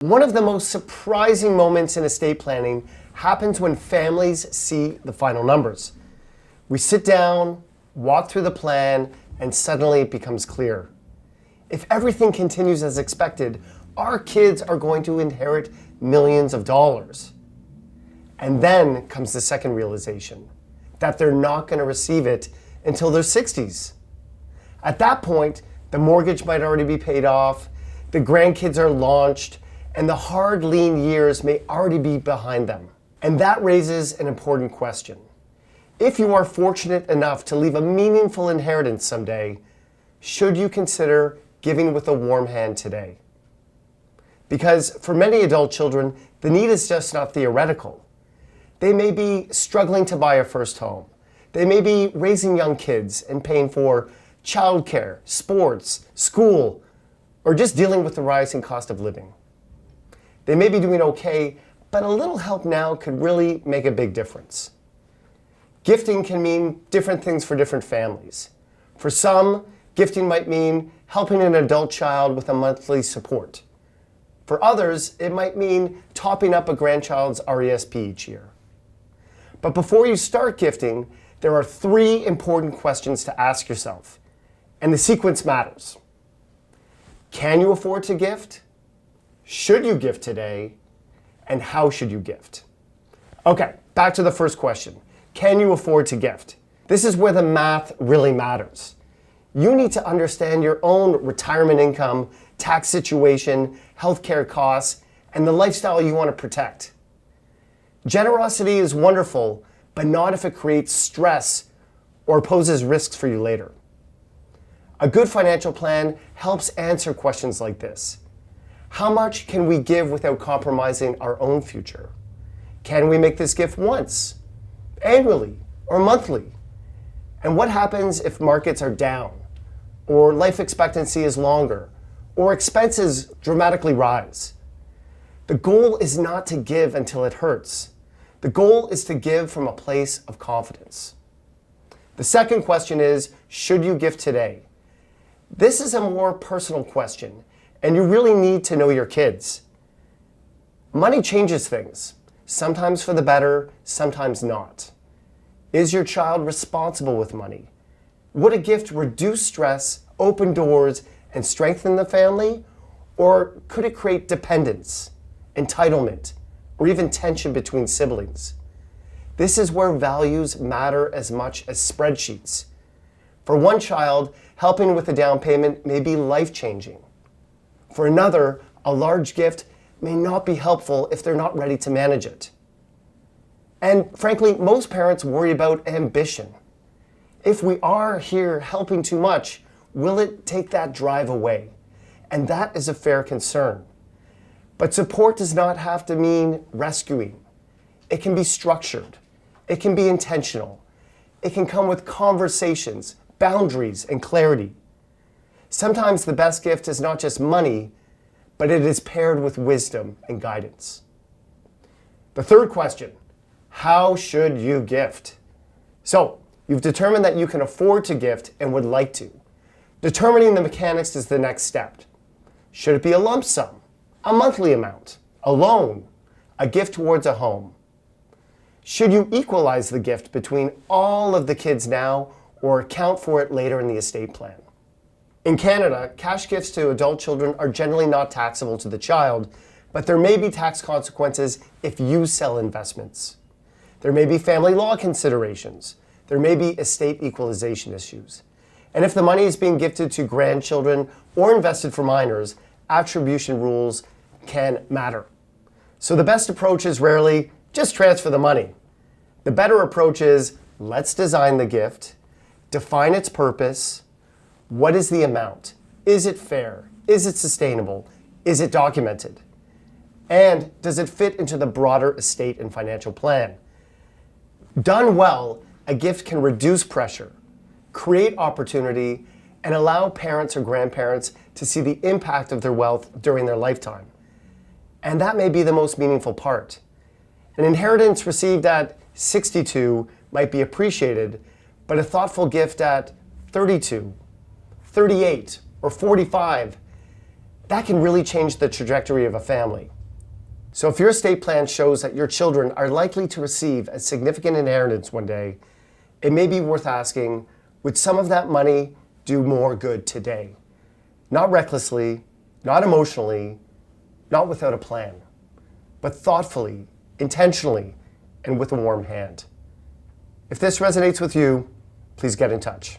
One of the most surprising moments in estate planning happens when families see the final numbers. We sit down, walk through the plan, and suddenly it becomes clear. If everything continues as expected, our kids are going to inherit millions of dollars. And then comes the second realization, that they're not going to receive it until their 60s. At that point, the mortgage might already be paid off, the grandkids are launched, and the hard, lean years may already be behind them. And that raises an important question. If you are fortunate enough to leave a meaningful inheritance someday, should you consider giving with a warm hand today? Because for many adult children, the need is just not theoretical. They may be struggling to buy a first home. They may be raising young kids and paying for childcare, sports, school, or just dealing with the rising cost of living. They may be doing okay, but a little help now could really make a big difference. Gifting can mean different things for different families. For some, gifting might mean helping an adult child with a monthly support. For others, it might mean topping up a grandchild's RESP each year. But before you start gifting, there are 3 important questions to ask yourself, and the sequence matters. Can you afford to gift? Should you gift today? And how should you gift? Okay, back to the first question. Can you afford to gift? This is where the math really matters. You need to understand your own retirement income, tax situation, healthcare costs, and the lifestyle you want to protect. Generosity is wonderful, but not if it creates stress or poses risks for you later. A good financial plan helps answer questions like this. How much can we give without compromising our own future? Can we make this gift once, annually, or monthly? And what happens if markets are down, or life expectancy is longer, or expenses dramatically rise? The goal is not to give until it hurts. The goal is to give from a place of confidence. The second question is, should you gift today? This is a more personal question, and you really need to know your kids. Money changes things, sometimes for the better, sometimes not. Is your child responsible with money? Would a gift reduce stress, open doors, and strengthen the family? Or could it create dependence, entitlement, or even tension between siblings? This is where values matter as much as spreadsheets. For one child, helping with a down payment may be life-changing. For another, a large gift may not be helpful if they're not ready to manage it. And frankly, most parents worry about ambition. If we are here helping too much, will it take that drive away? And that is a fair concern. But support does not have to mean rescuing. It can be structured. It can be intentional. It can come with conversations, boundaries, and clarity. Sometimes the best gift is not just money, but it is paired with wisdom and guidance. The third question, how should you gift? So, you've determined that you can afford to gift and would like to. Determining the mechanics is the next step. Should it be a lump sum, a monthly amount, a loan, a gift towards a home? Should you equalize the gift between all of the kids now or account for it later in the estate plan? In Canada, cash gifts to adult children are generally not taxable to the child, but there may be tax consequences if you sell investments. There may be family law considerations. There may be estate equalization issues. And if the money is being gifted to grandchildren or invested for minors, attribution rules can matter. So the best approach is rarely just transfer the money. The better approach is let's design the gift, define its purpose. What is the amount? Is it fair? Is it sustainable? Is it documented? And does it fit into the broader estate and financial plan? Done well, a gift can reduce pressure, create opportunity, and allow parents or grandparents to see the impact of their wealth during their lifetime. And that may be the most meaningful part. An inheritance received at 62 might be appreciated, but a thoughtful gift at 32, 38, or 45 that can really change the trajectory of a family. So if your estate plan shows that your children are likely to receive a significant inheritance one day, it may be worth asking, would some of that money do more good today? Not recklessly, not emotionally, not without a plan, but thoughtfully, intentionally, and with a warm hand. If this resonates with you, please get in touch.